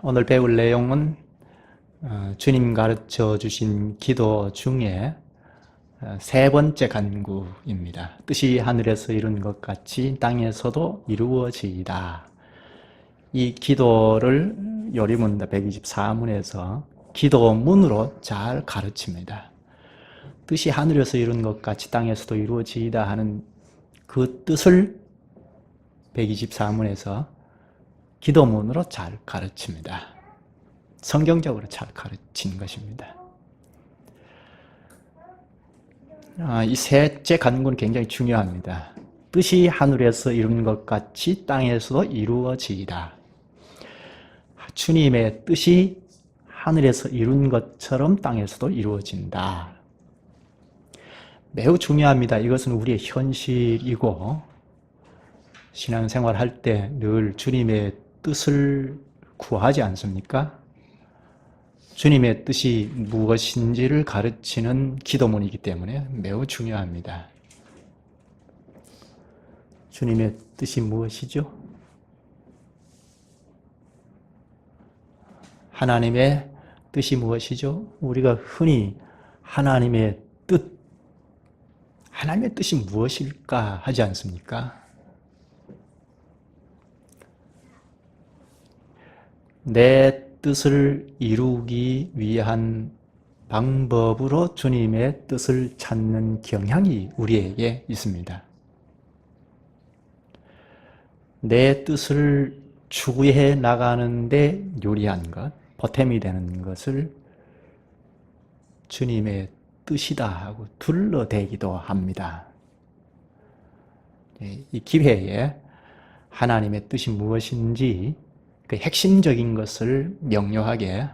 오늘 배울 내용은 주님 가르쳐 주신 기도 중에 세 번째 간구입니다. 뜻이 하늘에서 이룬 것 같이 땅에서도 이루어지이다. 이 기도를 요리문답 124문에서 기도문으로 잘 가르칩니다. 뜻이 하늘에서 이룬 것 같이 땅에서도 이루어지이다 하는 그 뜻을 124문에서 기도문으로 잘 가르칩니다. 성경적으로 잘 가르친 것입니다. 이 셋째 간구는 굉장히 중요합니다. 뜻이 하늘에서 이룬 것 같이 땅에서도 이루어지이다. 주님의 뜻이 하늘에서 이룬 것처럼 땅에서도 이루어진다. 매우 중요합니다. 이것은 우리의 현실이고 신앙생활 할 때 늘 주님의 뜻을 구하지 않습니까? 주님의 뜻이 무엇인지를 가르치는 기도문이기 때문에 매우 중요합니다. 주님의 뜻이 무엇이죠? 하나님의 뜻이 무엇이죠? 우리가 흔히 하나님의 뜻이 무엇일까 하지 않습니까? 내 뜻을 이루기 위한 방법으로 주님의 뜻을 찾는 경향이 우리에게 있습니다. 내 뜻을 추구해 나가는데 유리한 것, 보탬이 되는 것을 주님의 뜻이다 하고 둘러대기도 합니다. 이 기회에 하나님의 뜻이 무엇인지 그 핵심적인 것을 명료하게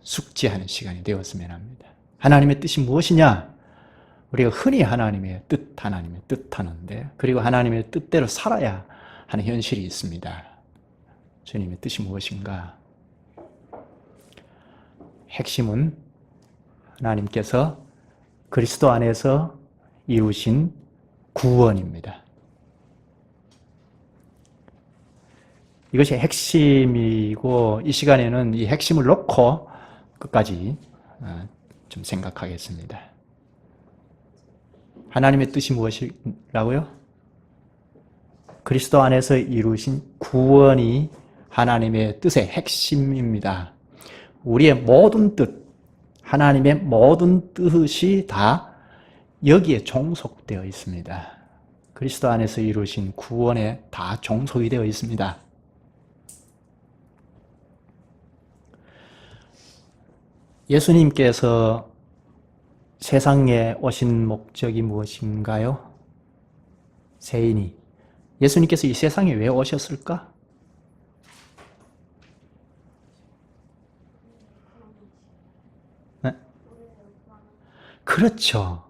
숙지하는 시간이 되었으면 합니다. 하나님의 뜻이 무엇이냐? 우리가 흔히 하나님의 뜻 하는데, 그리고 하나님의 뜻대로 살아야 하는 현실이 있습니다. 주님의 뜻이 무엇인가? 핵심은 하나님께서 그리스도 안에서 이루신 구원입니다. 이것이 핵심이고, 이 시간에는 이 핵심을 놓고 끝까지 좀 생각하겠습니다. 하나님의 뜻이 무엇이라고요? 그리스도 안에서 이루신 구원이 하나님의 뜻의 핵심입니다. 우리의 모든 뜻, 하나님의 모든 뜻이 다 여기에 종속되어 있습니다. 그리스도 안에서 이루신 구원에 다 종속이 되어 있습니다. 예수님께서 세상에 오신 목적이 무엇인가요? 세인이. 예수님께서 이 세상에 왜 오셨을까? 네? 그렇죠.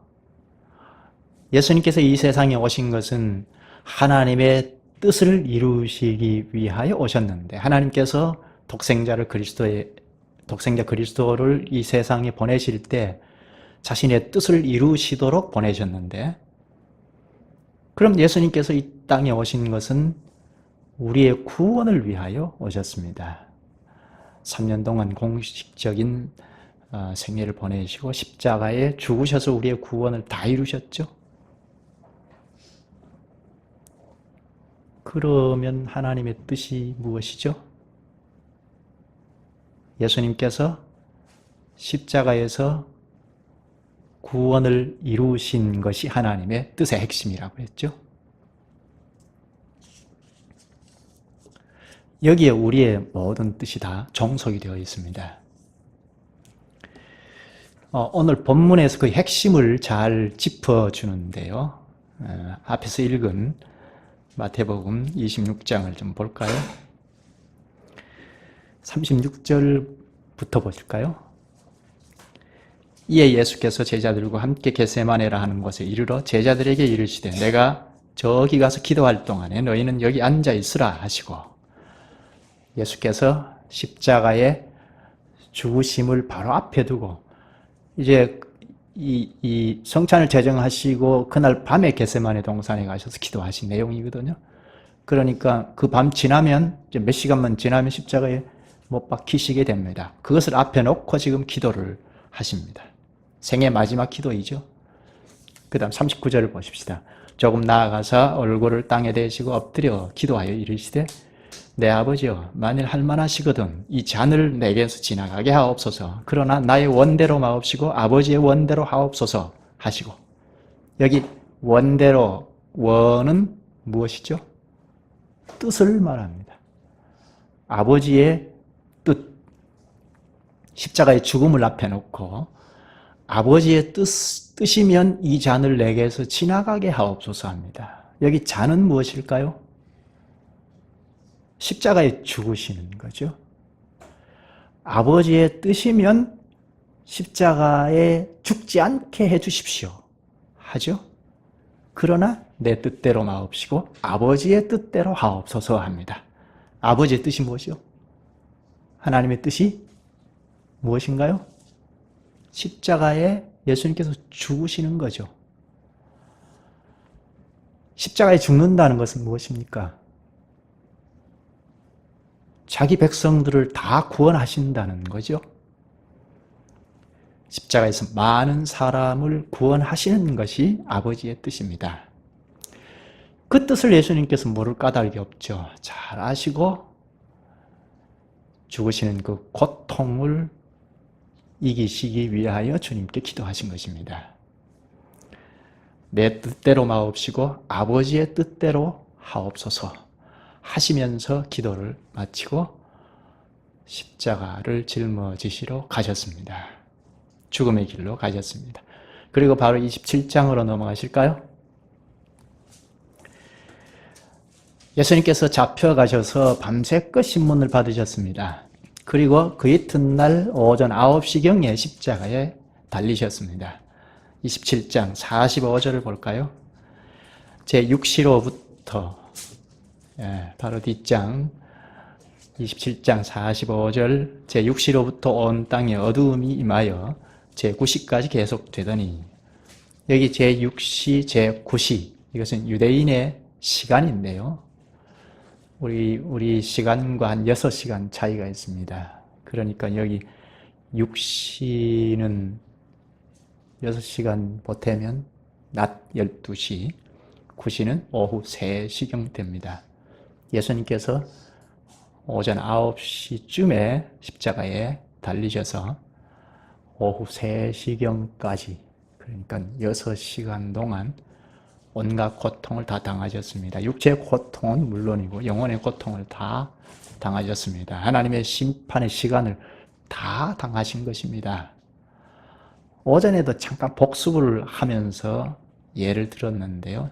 예수님께서 이 세상에 오신 것은 하나님의 뜻을 이루시기 위하여 오셨는데, 하나님께서 독생자 그리스도를 이 세상에 보내실 때 자신의 뜻을 이루시도록 보내셨는데, 그럼 예수님께서 이 땅에 오신 것은 우리의 구원을 위하여 오셨습니다. 3년 동안 공식적인 생애를 보내시고 십자가에 죽으셔서 우리의 구원을 다 이루셨죠. 그러면 하나님의 뜻이 무엇이죠? 예수님께서 십자가에서 구원을 이루신 것이 하나님의 뜻의 핵심이라고 했죠. 여기에 우리의 모든 뜻이 다 종속이 되어 있습니다. 오늘 본문에서 그 핵심을 잘 짚어주는데요. 앞에서 읽은 마태복음 26장을 좀 볼까요? 36절부터 보실까요? 이에 예수께서 제자들과 함께 겟세마네라 하는 곳에 이르러 제자들에게 이르시되 내가 저기 가서 기도할 동안에 너희는 여기 앉아 있으라 하시고, 예수께서 십자가에 죽으심을 바로 앞에 두고 이제 이 성찬을 제정하시고 그날 밤에 겟세마네 동산에 가셔서 기도하신 내용이거든요. 그러니까 그 밤 지나면, 이제 몇 시간만 지나면 십자가에 못 박히시게 됩니다. 그것을 앞에 놓고 지금 기도를 하십니다. 생애 마지막 기도이죠. 그 다음 39절을 보십시다. 조금 나아가서 얼굴을 땅에 대시고 엎드려 기도하여 이르시되 내 아버지여 만일 할만하시거든 이 잔을 내게서 지나가게 하옵소서. 그러나 나의 원대로 마옵시고 아버지의 원대로 하옵소서 하시고, 여기 원대로, 원은 무엇이죠? 뜻을 말합니다. 아버지의 뜻, 십자가의 죽음을 앞에 놓고 아버지의 뜻이면 이 잔을 내게서 지나가게 하옵소서 합니다. 여기 잔은 무엇일까요? 십자가에 죽으시는 거죠. 아버지의 뜻이면 십자가에 죽지 않게 해주십시오 하죠. 그러나 내 뜻대로 마옵시고 아버지의 뜻대로 하옵소서 합니다. 아버지의 뜻이 무엇이요? 하나님의 뜻이 무엇인가요? 십자가에 예수님께서 죽으시는 거죠. 십자가에 죽는다는 것은 무엇입니까? 자기 백성들을 다 구원하신다는 거죠. 십자가에서 많은 사람을 구원하시는 것이 아버지의 뜻입니다. 그 뜻을 예수님께서 모를 까닭이 없죠. 잘 아시고 죽으시는 그 고통을 이기시기 위하여 주님께 기도하신 것입니다. 내 뜻대로 마옵시고 아버지의 뜻대로 하옵소서 하시면서 기도를 마치고 십자가를 짊어지시러 가셨습니다. 죽음의 길로 가셨습니다. 그리고 바로 27장으로 넘어가실까요? 예수님께서 잡혀가셔서 밤새껏 신문을 받으셨습니다. 그리고 그 이튿날 오전 9시경에 십자가에 달리셨습니다. 27장 45절을 볼까요? 제6시로부터 바로 뒷장 27장 45절 제6시로부터 온 땅에 어두움이 임하여 제9시까지 계속되더니, 여기 제6시, 제9시 이것은 유대인의 시간인데요. 우리 시간과 한 6시간 차이가 있습니다. 그러니까 여기 6시는 6시간 보태면 낮 12시, 9시는 오후 3시경 됩니다. 예수님께서 오전 9시쯤에 십자가에 달리셔서 오후 3시경까지, 그러니까 6시간 동안 온갖 고통을 다 당하셨습니다. 육체의 고통은 물론이고 영혼의 고통을 다 당하셨습니다. 하나님의 심판의 시간을 다 당하신 것입니다. 오전에도 잠깐 복습을 하면서 예를 들었는데요.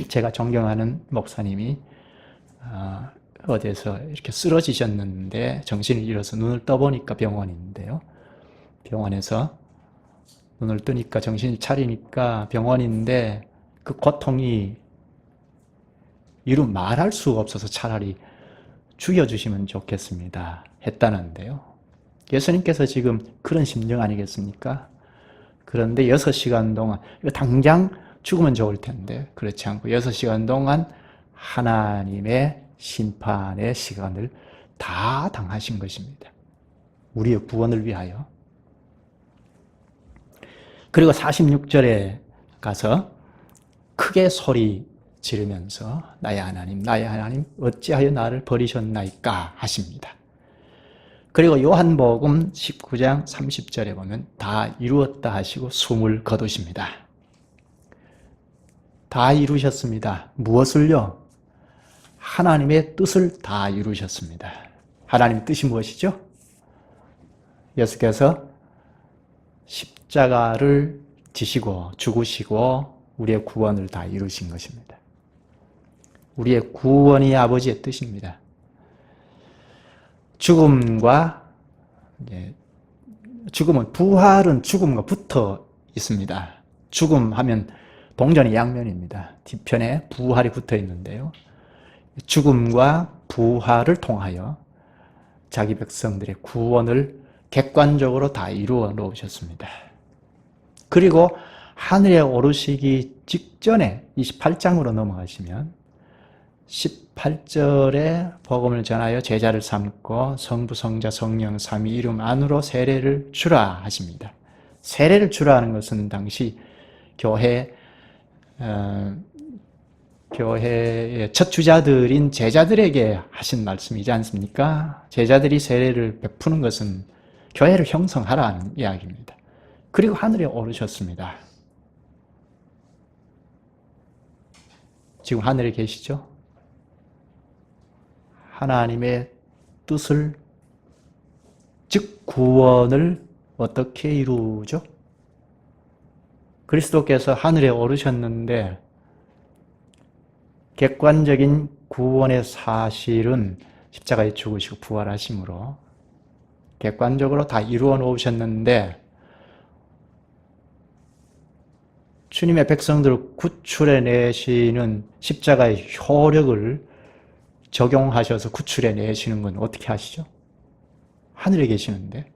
제가 존경하는 목사님이 어디서 이렇게 쓰러지셨는데 정신을 잃어서 눈을 떠보니까 병원인데요. 병원에서 눈을 뜨니까 정신을 차리니까 병원인데 그 고통이 이루 말할 수가 없어서 차라리 죽여주시면 좋겠습니다 했다는데요. 예수님께서 지금 그런 심정 아니겠습니까? 그런데 6시간 동안, 당장 죽으면 좋을 텐데 그렇지 않고 6시간 동안 하나님의 심판의 시간을 다 당하신 것입니다. 우리의 구원을 위하여. 그리고 46절에 가서 크게 소리 지르면서 나의 하나님 어찌하여 나를 버리셨나이까 하십니다. 그리고 요한복음 19장 30절에 보면 다 이루었다 하시고 숨을 거두십니다. 다 이루셨습니다. 무엇을요? 하나님의 뜻을 다 이루셨습니다. 하나님의 뜻이 무엇이죠? 예수께서 십자가를 지시고 죽으시고 우리의 구원을 다 이루신 것입니다. 우리의 구원이 아버지의 뜻입니다. 죽음은 부활은 죽음과 붙어 있습니다. 죽음하면 동전의 양면입니다. 뒤편에 부활이 붙어 있는데요. 죽음과 부활을 통하여 자기 백성들의 구원을 객관적으로 다 이루어 놓으셨습니다. 그리고 하늘에 오르시기 직전에 28장으로 넘어가시면 18절에 복음을 전하여 제자를 삼고 성부, 성자, 성령, 삼위 이름 안으로 세례를 주라 하십니다. 세례를 주라 하는 것은 당시 교회의 첫 주자들인 제자들에게 하신 말씀이지 않습니까? 제자들이 세례를 베푸는 것은 교회를 형성하라는 이야기입니다. 그리고 하늘에 오르셨습니다. 지금 하늘에 계시죠? 하나님의 뜻을, 즉 구원을 어떻게 이루죠? 그리스도께서 하늘에 오르셨는데 객관적인 구원의 사실은 십자가에 죽으시고 부활하심으로 객관적으로 다 이루어 놓으셨는데 주님의 백성들을 구출해 내시는 십자가의 효력을 적용하셔서 구출해 내시는 건 어떻게 하시죠? 하늘에 계시는데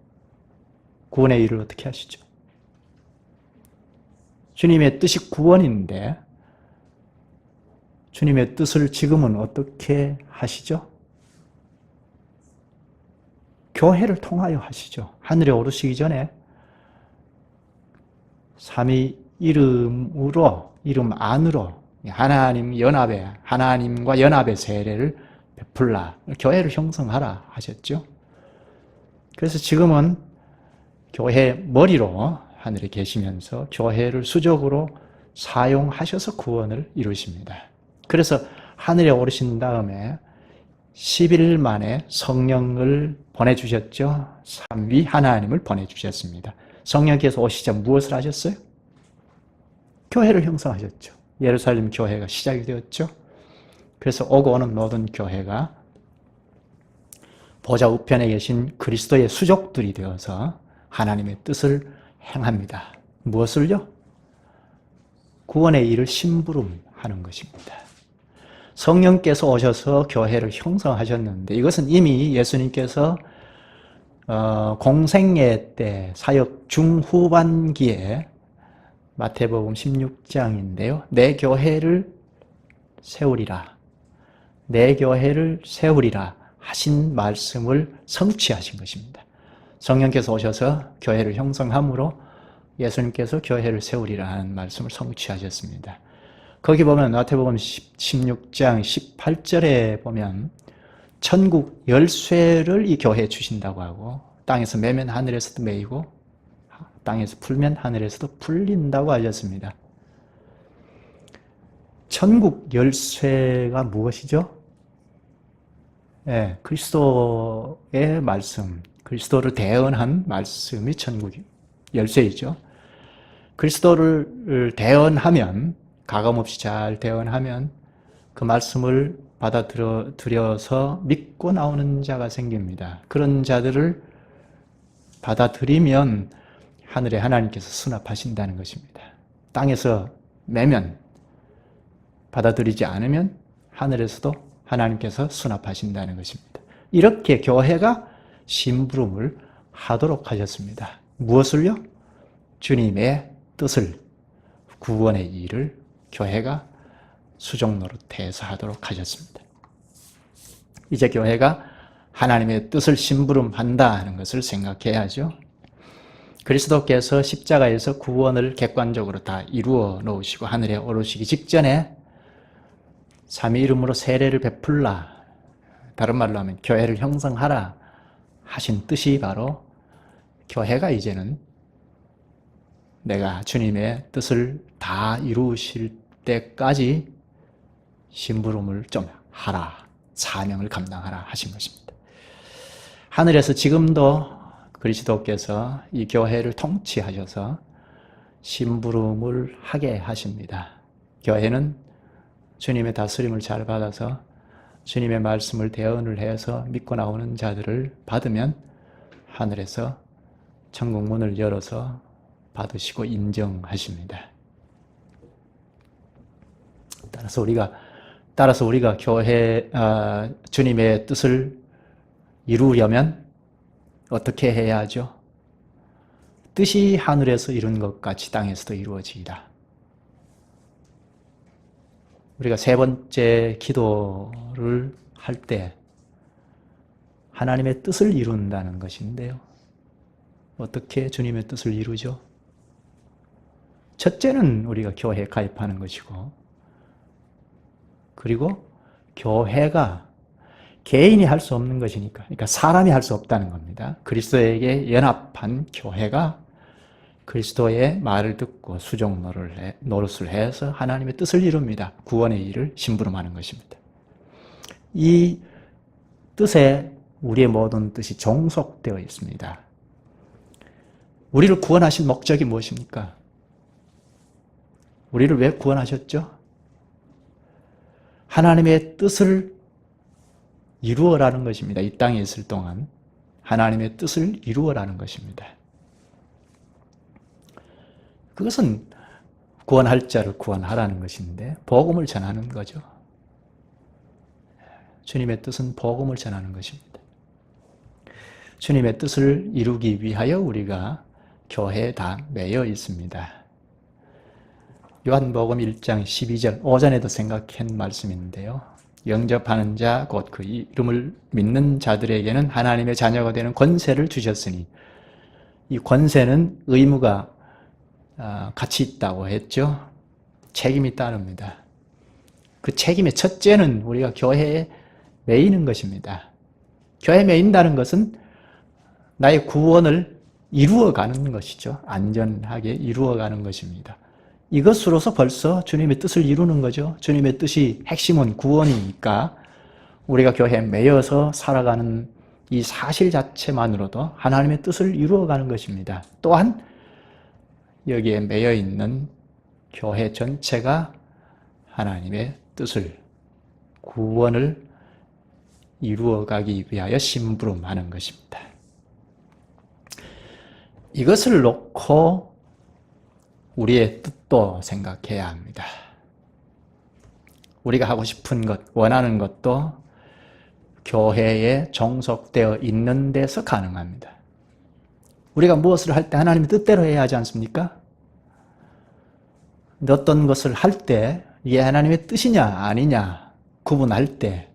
구원의 일을 어떻게 하시죠? 주님의 뜻이 구원인데 주님의 뜻을 지금은 어떻게 하시죠? 교회를 통하여 하시죠. 하늘에 오르시기 전에 삼위 이름으로, 이름 안으로 하나님과 연합의 세례를 베풀라, 교회를 형성하라 하셨죠. 그래서 지금은 교회 머리로 하늘에 계시면서 교회를 수적으로 사용하셔서 구원을 이루십니다. 그래서 하늘에 오르신 다음에 10일 만에 성령을 보내주셨죠. 삼위 하나님을 보내주셨습니다. 성령께서 오시자 무엇을 하셨어요? 교회를 형성하셨죠. 예루살렘 교회가 시작이 되었죠. 그래서 오고 오는 모든 교회가 보좌 우편에 계신 그리스도의 수족들이 되어서 하나님의 뜻을 행합니다. 무엇을요? 구원의 일을 심부름하는 것입니다. 성령께서 오셔서 교회를 형성하셨는데 이것은 이미 예수님께서 공생애 때 사역 중후반기에 마태복음 16장인데요. 내 교회를 세우리라. 내 교회를 세우리라 하신 말씀을 성취하신 것입니다. 성령께서 오셔서 교회를 형성함으로 예수님께서 교회를 세우리라 하는 말씀을 성취하셨습니다. 거기 보면 마태복음 16장 18절에 보면 천국 열쇠를 이 교회에 주신다고 하고 땅에서 매면 하늘에서도 매이고 땅에서 풀면 하늘에서도 풀린다고 알렸습니다. 천국 열쇠가 무엇이죠? 네, 그리스도의 말씀, 그리스도를 대언한 말씀이 천국 열쇠이죠. 그리스도를 대언하면, 가감없이 잘 대언하면 그 말씀을 받아들여서 믿고 나오는 자가 생깁니다. 그런 자들을 받아들이면 하늘에 하나님께서 수납하신다는 것입니다. 땅에서 매면, 받아들이지 않으면 하늘에서도 하나님께서 수납하신다는 것입니다. 이렇게 교회가 심부름을 하도록 하셨습니다. 무엇을요? 주님의 뜻을, 구원의 일을 교회가 수종 노릇해서 하도록 하셨습니다. 이제 교회가 하나님의 뜻을 심부름한다 하는 것을 생각해야죠. 그리스도께서 십자가에서 구원을 객관적으로 다 이루어 놓으시고 하늘에 오르시기 직전에 삼위 이름으로 세례를 베풀라, 다른 말로 하면 교회를 형성하라 하신 뜻이 바로 교회가 이제는 내가 주님의 뜻을 다 이루실 때까지 심부름을 좀 하라, 사명을 감당하라 하신 것입니다. 하늘에서 지금도 그리스도께서 이 교회를 통치하셔서 심부름을 하게 하십니다. 교회는 주님의 다스림을 잘 받아서 주님의 말씀을 대언을 해서 믿고 나오는 자들을 받으면 하늘에서 천국 문을 열어서 받으시고 인정하십니다. 따라서 우리가 교회 주님의 뜻을 이루려면 어떻게 해야 하죠? 뜻이 하늘에서 이룬 것 같이 땅에서도 이루어지이다. 우리가 세 번째 기도를 할 때 하나님의 뜻을 이룬다는 것인데요. 어떻게 주님의 뜻을 이루죠? 첫째는 우리가 교회에 가입하는 것이고, 그리고 교회가 개인이 할 수 없는 것이니까, 그러니까 사람이 할 수 없다는 겁니다. 그리스도에게 연합한 교회가 그리스도의 말을 듣고 수종 노릇을 해서 하나님의 뜻을 이룹니다. 구원의 일을 심부름하는 것입니다. 이 뜻에 우리의 모든 뜻이 종속되어 있습니다. 우리를 구원하신 목적이 무엇입니까? 우리를 왜 구원하셨죠? 하나님의 뜻을 이루어라는 것입니다. 이 땅에 있을 동안 하나님의 뜻을 이루어라는 것입니다. 그것은 구원할 자를 구원하라는 것인데 복음을 전하는 거죠. 주님의 뜻은 복음을 전하는 것입니다. 주님의 뜻을 이루기 위하여 우리가 교회에 다 매여 있습니다. 요한복음 1장 12절, 오전에도 생각한 말씀인데요. 영접하는 자, 곧 그 이름을 믿는 자들에게는 하나님의 자녀가 되는 권세를 주셨으니, 이 권세는 의무가 같이 있다고 했죠. 책임이 따릅니다. 그 책임의 첫째는 우리가 교회에 매이는 것입니다. 교회에 매인다는 것은 나의 구원을 이루어가는 것이죠. 안전하게 이루어가는 것입니다. 이것으로서 벌써 주님의 뜻을 이루는 거죠. 주님의 뜻이 핵심은 구원이니까 우리가 교회에 매여서 살아가는 이 사실 자체만으로도 하나님의 뜻을 이루어가는 것입니다. 또한 여기에 매여 있는 교회 전체가 하나님의 뜻을, 구원을 이루어가기 위하여 심부름하는 것입니다. 이것을 놓고 우리의 뜻도 생각해야 합니다. 우리가 하고 싶은 것, 원하는 것도 교회에 종속되어 있는 데서 가능합니다. 우리가 무엇을 할 때 하나님의 뜻대로 해야 하지 않습니까? 어떤 것을 할 때 이게 하나님의 뜻이냐 아니냐 구분할 때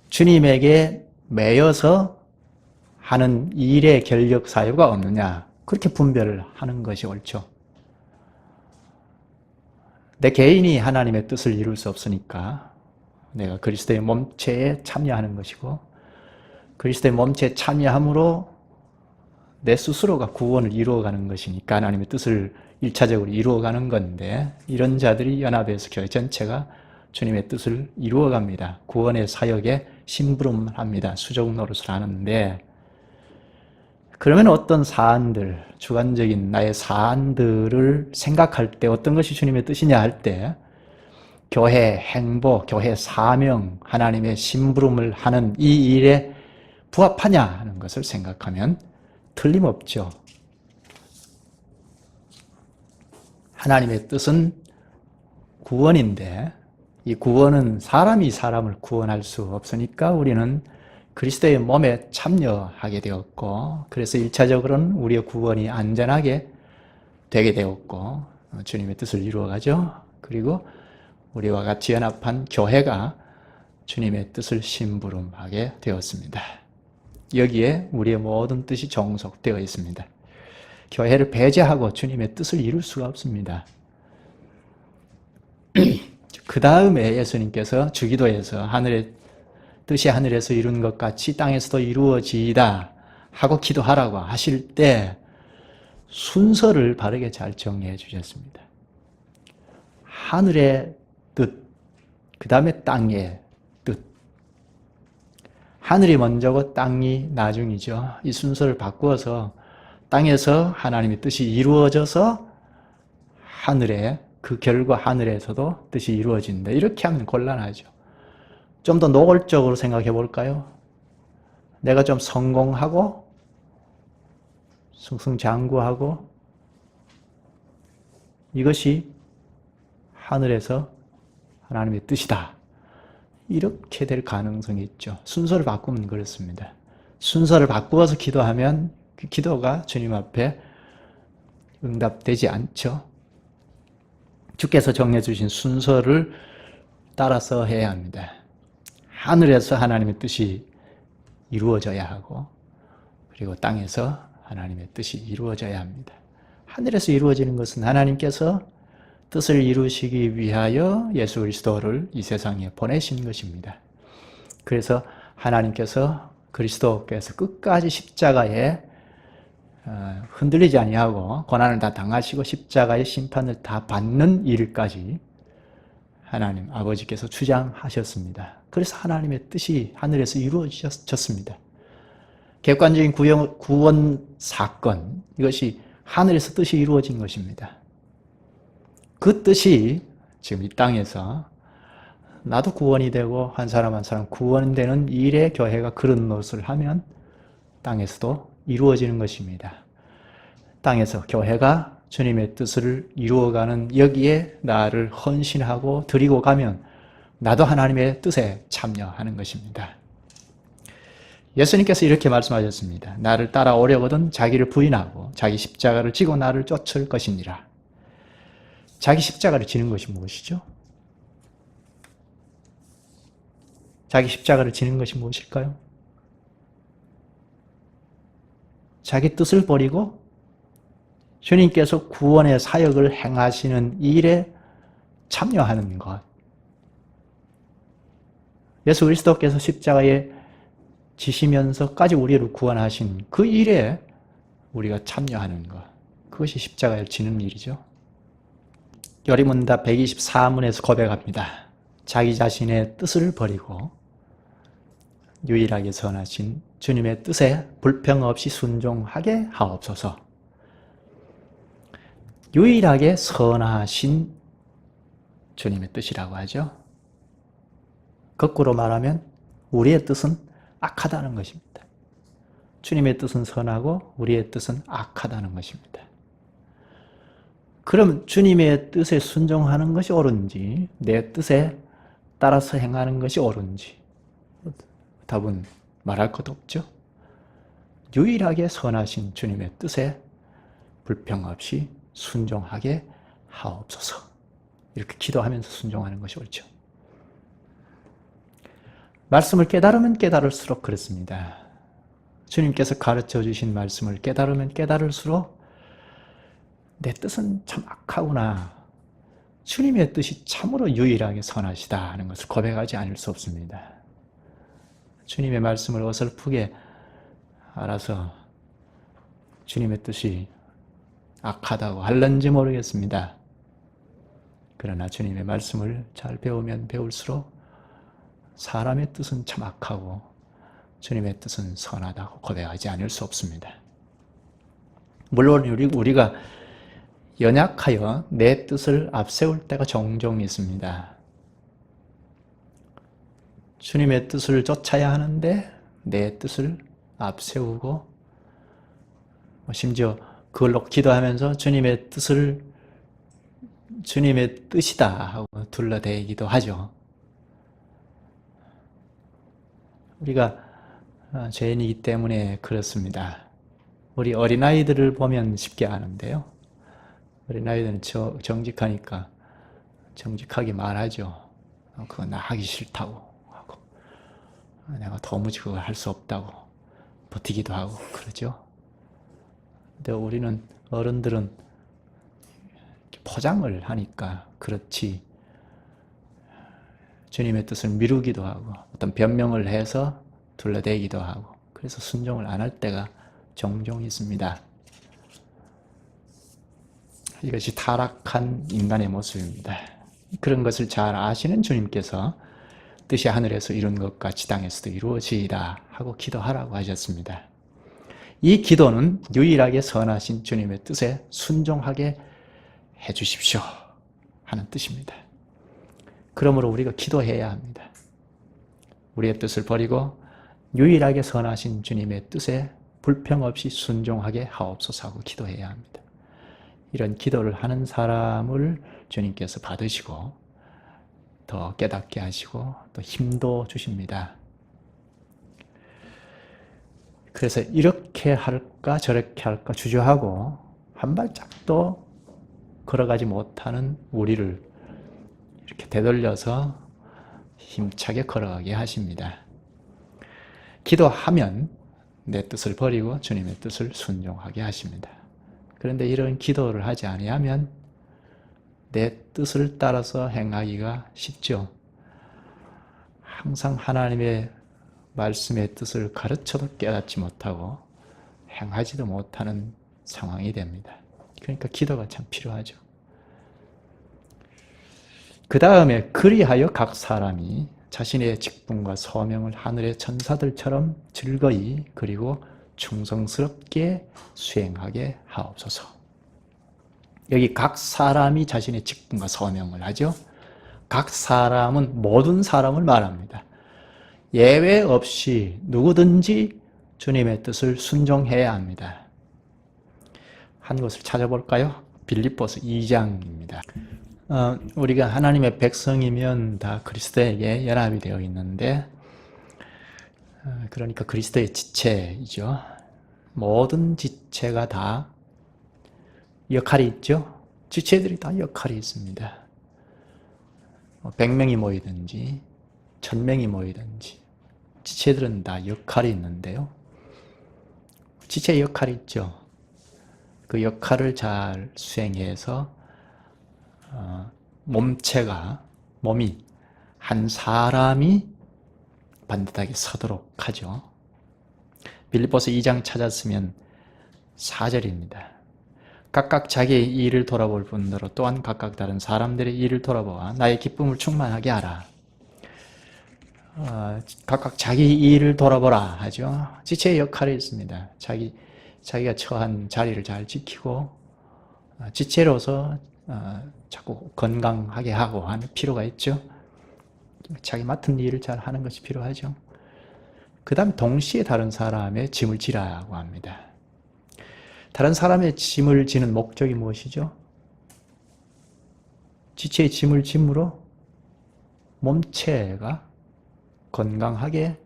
주님에게 매여서 하는 일의 결력 사유가 없느냐, 그렇게 분별을 하는 것이 옳죠. 내 개인이 하나님의 뜻을 이룰 수 없으니까 내가 그리스도의 몸체에 참여하는 것이고, 그리스도의 몸체에 참여함으로 내 스스로가 구원을 이루어가는 것이니까 하나님의 뜻을 1차적으로 이루어가는 건데, 이런 자들이 연합해서 교회 전체가 주님의 뜻을 이루어갑니다. 구원의 사역에 심부름합니다. 수종 노릇을 하는데, 그러면 어떤 사안들, 주관적인 나의 사안들을 생각할 때 어떤 것이 주님의 뜻이냐 할 때 교회 행보, 교회 사명, 하나님의 심부름을 하는 이 일에 부합하냐 하는 것을 생각하면 틀림없죠. 하나님의 뜻은 구원인데 이 구원은 사람이 사람을 구원할 수 없으니까 우리는 그리스도의 몸에 참여하게 되었고, 그래서 1차적으로는 우리의 구원이 안전하게 되게 되었고 주님의 뜻을 이루어가죠. 그리고 우리와 같이 연합한 교회가 주님의 뜻을 심부름하게 되었습니다. 여기에 우리의 모든 뜻이 종속되어 있습니다. 교회를 배제하고 주님의 뜻을 이룰 수가 없습니다. 그 다음에 예수님께서 주기도에서 뜻이 하늘에서 이룬 것 같이 땅에서도 이루어지이다 하고 기도하라고 하실 때 순서를 바르게 잘 정리해 주셨습니다. 하늘의 뜻, 그 다음에 땅의 뜻. 하늘이 먼저고 땅이 나중이죠. 이 순서를 바꾸어서 땅에서 하나님의 뜻이 이루어져서 하늘에, 그 결과 하늘에서도 뜻이 이루어진다. 이렇게 하면 곤란하죠. 좀 더 노골적으로 생각해 볼까요? 내가 좀 성공하고 승승장구하고 이것이 하늘에서 하나님의 뜻이다. 이렇게 될 가능성이 있죠. 순서를 바꾸면 그렇습니다. 순서를 바꾸어서 기도하면 그 기도가 주님 앞에 응답되지 않죠. 주께서 정해주신 순서를 따라서 해야 합니다. 하늘에서 하나님의 뜻이 이루어져야 하고, 그리고 땅에서 하나님의 뜻이 이루어져야 합니다. 하늘에서 이루어지는 것은 하나님께서 뜻을 이루시기 위하여 예수 그리스도를 이 세상에 보내신 것입니다. 그래서 하나님께서 그리스도께서 끝까지 십자가에 흔들리지 아니하고 고난을 다 당하시고 십자가의 심판을 다 받는 일까지 하나님 아버지께서 주장하셨습니다. 그래서 하나님의 뜻이 하늘에서 이루어졌습니다. 객관적인 구원 사건, 이것이 하늘에서 뜻이 이루어진 것입니다. 그 뜻이 지금 이 땅에서 나도 구원이 되고 한 사람 한 사람 구원되는 일에 교회가 그런 노릇을 하면 땅에서도 이루어지는 것입니다. 땅에서 교회가 주님의 뜻을 이루어가는 여기에 나를 헌신하고 드리고 가면 나도 하나님의 뜻에 참여하는 것입니다. 예수님께서 이렇게 말씀하셨습니다. 나를 따라오려거든 자기를 부인하고 자기 십자가를 지고 나를 쫓을 것이니라. 자기 십자가를 지는 것이 무엇이죠? 자기 십자가를 지는 것이 무엇일까요? 자기 뜻을 버리고 주님께서 구원의 사역을 행하시는 일에 참여하는 것. 예수 그리스도께서 십자가에 지시면서까지 우리를 구원하신 그 일에 우리가 참여하는 것. 그것이 십자가를 지는 일이죠. 요리문답 124문에서 고백합니다. 자기 자신의 뜻을 버리고 유일하게 선하신 주님의 뜻에 불평 없이 순종하게 하옵소서. 유일하게 선하신 주님의 뜻이라고 하죠. 거꾸로 말하면 우리의 뜻은 악하다는 것입니다. 주님의 뜻은 선하고 우리의 뜻은 악하다는 것입니다. 그럼 주님의 뜻에 순종하는 것이 옳은지 내 뜻에 따라서 행하는 것이 옳은지 답은 말할 것도 없죠. 유일하게 선하신 주님의 뜻에 불평 없이 순종하게 하옵소서. 이렇게 기도하면서 순종하는 것이 옳죠. 말씀을 깨달으면 깨달을수록 그렇습니다. 주님께서 가르쳐 주신 말씀을 깨달으면 깨달을수록 내 뜻은 참 악하구나. 주님의 뜻이 참으로 유일하게 선하시다 하는 것을 고백하지 않을 수 없습니다. 주님의 말씀을 어설프게 알아서 주님의 뜻이 악하다고 할는지 모르겠습니다. 그러나 주님의 말씀을 잘 배우면 배울수록 사람의 뜻은 참 악하고 주님의 뜻은 선하다고 고백하지 않을 수 없습니다. 물론 우리가 연약하여 내 뜻을 앞세울 때가 종종 있습니다. 주님의 뜻을 쫓아야 하는데 내 뜻을 앞세우고 심지어 그걸로 기도하면서 주님의 뜻이다 하고 둘러대기도 하죠. 우리가 죄인이기 때문에 그렇습니다. 우리 어린아이들을 보면 쉽게 아는데요. 어린아이들은 정직하니까 정직하게 말하죠. 그거 나 하기 싫다고 하고 내가 도무지 그걸 할 수 없다고 버티기도 하고 그러죠. 근데 우리는 어른들은 포장을 하니까 그렇지 주님의 뜻을 미루기도 하고 어떤 변명을 해서 둘러대기도 하고 그래서 순종을 안 할 때가 종종 있습니다. 이것이 타락한 인간의 모습입니다. 그런 것을 잘 아시는 주님께서 뜻이 하늘에서 이룬 것 같이 땅에서도 이루어지이다 하고 기도하라고 하셨습니다. 이 기도는 유일하게 선하신 주님의 뜻에 순종하게 해주십시오 하는 뜻입니다. 그러므로 우리가 기도해야 합니다. 우리의 뜻을 버리고 유일하게 선하신 주님의 뜻에 불평 없이 순종하게 하옵소서 하고 기도해야 합니다. 이런 기도를 하는 사람을 주님께서 받으시고 더 깨닫게 하시고 또 힘도 주십니다. 그래서 이렇게 할까 저렇게 할까 주저하고 한 발짝도 걸어가지 못하는 우리를 이렇게 되돌려서 힘차게 걸어가게 하십니다. 기도하면 내 뜻을 버리고 주님의 뜻을 순종하게 하십니다. 그런데 이런 기도를 하지 아니하면 내 뜻을 따라서 행하기가 쉽죠. 항상 하나님의 말씀의 뜻을 가르쳐도 깨닫지 못하고 행하지도 못하는 상황이 됩니다. 그러니까 기도가 참 필요하죠. 그 다음에 그리하여 각 사람이 자신의 직분과 소명을 하늘의 천사들처럼 즐거이 그리고 충성스럽게 수행하게 하옵소서. 여기 각 사람이 자신의 직분과 소명을 하죠. 각 사람은 모든 사람을 말합니다. 예외 없이 누구든지 주님의 뜻을 순종해야 합니다. 한 곳을 찾아볼까요? 빌립보서 2장입니다. 우리가 하나님의 백성이면 다 그리스도에게 연합이 되어 있는데, 그러니까 그리스도의 지체이죠. 모든 지체가 다 역할이 있죠. 지체들이 다 역할이 있습니다. 100명이 모이든지 1000명이 모이든지 지체들은 다 역할이 있는데요. 지체의 역할이 있죠. 그 역할을 잘 수행해서 몸이 한 사람이 반듯하게 서도록 하죠. 빌립보서 2장 찾았으면 4절입니다. 각각 자기의 일을 돌아볼 뿐더러 또한 각각 다른 사람들의 일을 돌아보아 나의 기쁨을 충만하게 하라. 각각 자기 일을 돌아보라 하죠. 지체의 역할이 있습니다. 자기가 처한 자리를 잘 지키고 지체로서 자꾸 건강하게 하고 하는 필요가 있죠. 자기 맡은 일을 잘 하는 것이 필요하죠. 그 다음 동시에 다른 사람의 짐을 지라고 합니다. 다른 사람의 짐을 지는 목적이 무엇이죠? 지체의 짐을 짐으로 몸체가 건강하게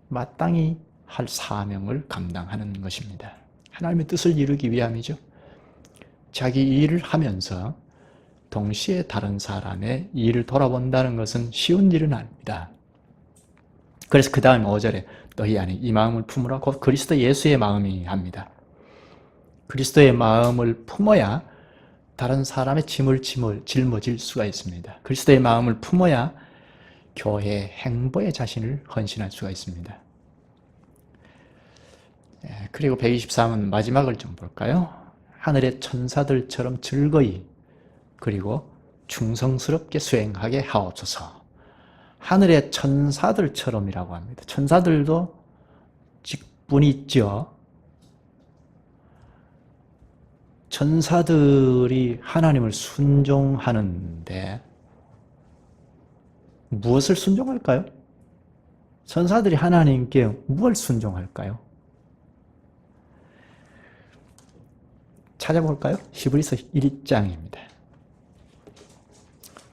마땅히 할 사명을 감당하는 것입니다. 하나님의 뜻을 이루기 위함이죠. 자기 일을 하면서 동시에 다른 사람의 일을 돌아본다는 것은 쉬운 일은 아닙니다. 그래서 그 다음 5절에 너희 안에 이 마음을 품으라 곧 그리스도 예수의 마음이 합니다. 그리스도의 마음을 품어야 다른 사람의 짐을 짊어질 수가 있습니다. 그리스도의 마음을 품어야 교회 행보에 자신을 헌신할 수가 있습니다. 그리고 123은 마지막을 좀 볼까요? 하늘의 천사들처럼 즐거이 그리고 충성스럽게 수행하게 하옵소서. 하늘의 천사들처럼이라고 합니다. 천사들도 직분이 있죠. 천사들이 하나님을 순종하는데 무엇을 순종할까요? 천사들이 하나님께 무엇을 순종할까요? 찾아볼까요? 히브리서 1장입니다.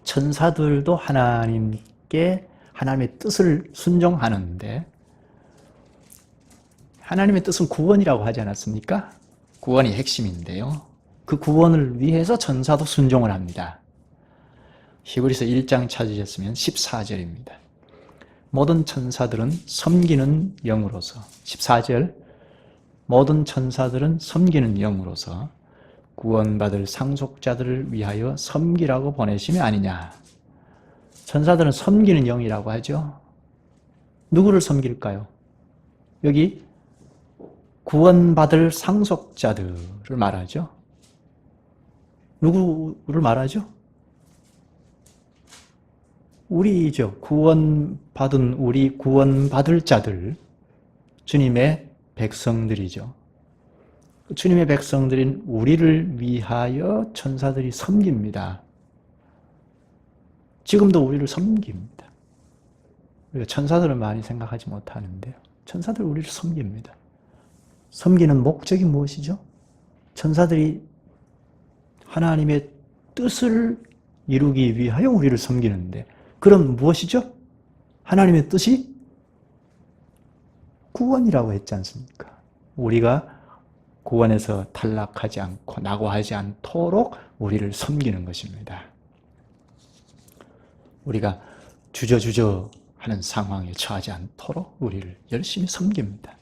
천사들도 하나님께 하나님의 뜻을 순종하는데 하나님의 뜻은 구원이라고 하지 않았습니까? 구원이 핵심인데요. 그 구원을 위해서 천사도 순종을 합니다. 히브리서 1장 찾으셨으면 14절입니다. 모든 천사들은 섬기는 영으로서 14절 모든 천사들은 섬기는 영으로서 구원받을 상속자들을 위하여 섬기라고 보내심이 아니냐. 천사들은 섬기는 영이라고 하죠. 누구를 섬길까요? 여기 구원받을 상속자들을 말하죠. 누구를 말하죠? 우리죠. 구원받은 우리 구원받을 자들, 주님의 백성들이죠. 주님의 백성들인 우리를 위하여 천사들이 섬깁니다. 지금도 우리를 섬깁니다. 우리가 천사들을 많이 생각하지 못하는데요. 천사들 우리를 섬깁니다. 섬기는 목적이 무엇이죠? 천사들이 하나님의 뜻을 이루기 위하여 우리를 섬기는데 그럼 무엇이죠? 하나님의 뜻이 구원이라고 했지 않습니까? 우리가 구원에서 탈락하지 않고 낙오하지 않도록 우리를 섬기는 것입니다. 우리가 주저주저 하는 상황에 처하지 않도록 우리를 열심히 섬깁니다.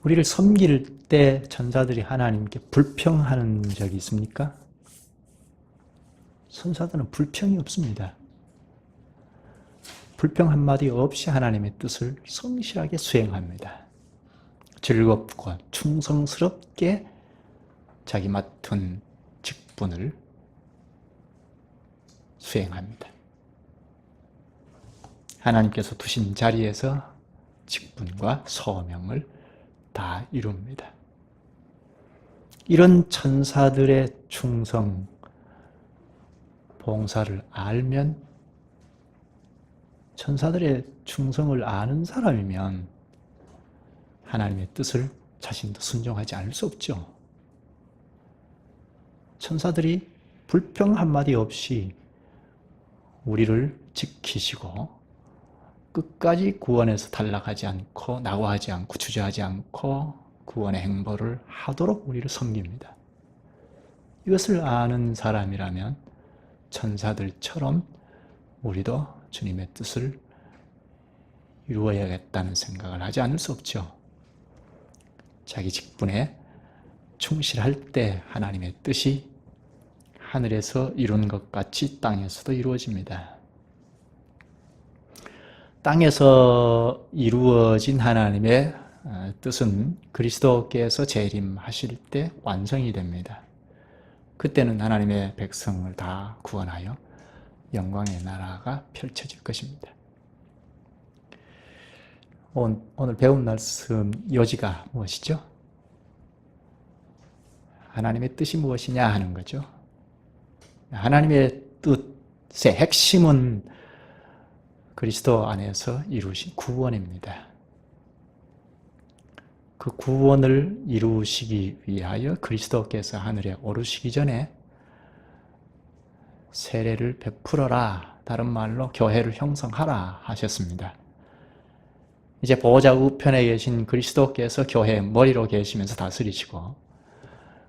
우리를 섬길 때 천사들이 하나님께 불평하는 적이 있습니까? 천사들은 불평이 없습니다. 불평 한마디 없이 하나님의 뜻을 성실하게 수행합니다. 즐겁고 충성스럽게 자기 맡은 직분을 수행합니다. 하나님께서 두신 자리에서 직분과 소명을 다 이룹니다. 이런 천사들의 충성, 봉사를 알면, 천사들의 충성을 아는 사람이면 하나님의 뜻을 자신도 순종하지 않을 수 없죠. 천사들이 불평 한마디 없이 우리를 지키시고 끝까지 구원에서 탈락하지 않고 낙오하지 않고 주저하지 않고 구원의 행보를 하도록 우리를 섬깁니다. 이것을 아는 사람이라면 천사들처럼 우리도 주님의 뜻을 이루어야겠다는 생각을 하지 않을 수 없죠. 자기 직분에 충실할 때 하나님의 뜻이 하늘에서 이룬 것 같이 땅에서도 이루어집니다. 땅에서 이루어진 하나님의 뜻은 그리스도께서 재림하실 때 완성이 됩니다. 그때는 하나님의 백성을 다 구원하여 영광의 나라가 펼쳐질 것입니다. 오늘 배운 말씀 요지가 무엇이죠? 하나님의 뜻이 무엇이냐 하는 거죠. 하나님의 뜻의 핵심은 그리스도 안에서 이루신 구원입니다. 그 구원을 이루시기 위하여 그리스도께서 하늘에 오르시기 전에 세례를 베풀어라, 다른 말로 교회를 형성하라 하셨습니다. 이제 보호자 우편에 계신 그리스도께서 교회의 머리로 계시면서 다스리시고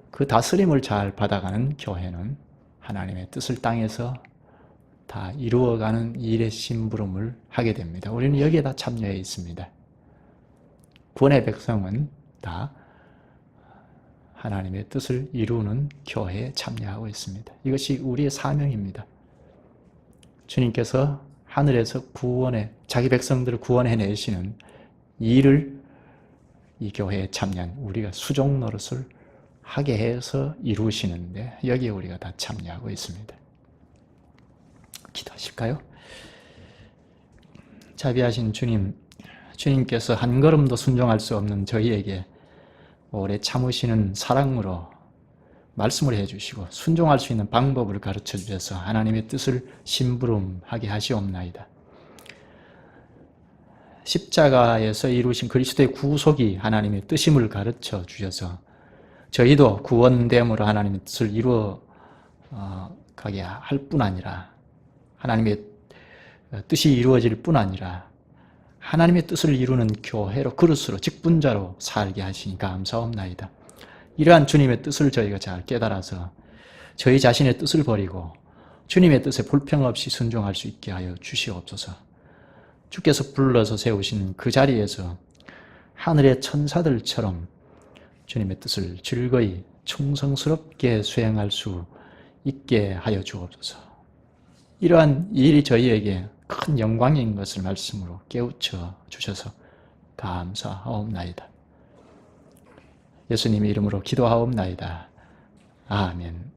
그 다스림을 잘 받아가는 교회는 하나님의 뜻을 땅에서 다 이루어가는 일의 심부름을 하게 됩니다. 우리는 여기에 다 참여해 있습니다. 구원의 백성은 다 하나님의 뜻을 이루는 교회에 참여하고 있습니다. 이것이 우리의 사명입니다. 주님께서 하늘에서 자기 백성들을 구원해내시는 일을 이 교회에 참여한 우리가 수종 노릇을 하게 해서 이루시는데 여기에 우리가 다 참여하고 있습니다. 기도하실까요? 자비하신 주님, 주님께서 한 걸음도 순종할 수 없는 저희에게 오래 참으시는 사랑으로 말씀을 해주시고 순종할 수 있는 방법을 가르쳐 주셔서 하나님의 뜻을 심부름하게 하시옵나이다. 십자가에서 이루신 그리스도의 구속이 하나님의 뜻임을 가르쳐 주셔서 저희도 구원됨으로 하나님의 뜻을 이루어 가게 할 뿐 아니라 하나님의 뜻이 이루어질 뿐 아니라 하나님의 뜻을 이루는 교회로 그릇으로 직분자로 살게 하시니 감사옵나이다. 이러한 주님의 뜻을 저희가 잘 깨달아서 저희 자신의 뜻을 버리고 주님의 뜻에 불평 없이 순종할 수 있게 하여 주시옵소서. 주께서 불러서 세우신 그 자리에서 하늘의 천사들처럼 주님의 뜻을 즐거이 충성스럽게 수행할 수 있게 하여 주옵소서. 이러한 일이 저희에게 큰 영광인 것을 말씀으로 깨우쳐 주셔서 감사하옵나이다. 예수님의 이름으로 기도하옵나이다. 아멘.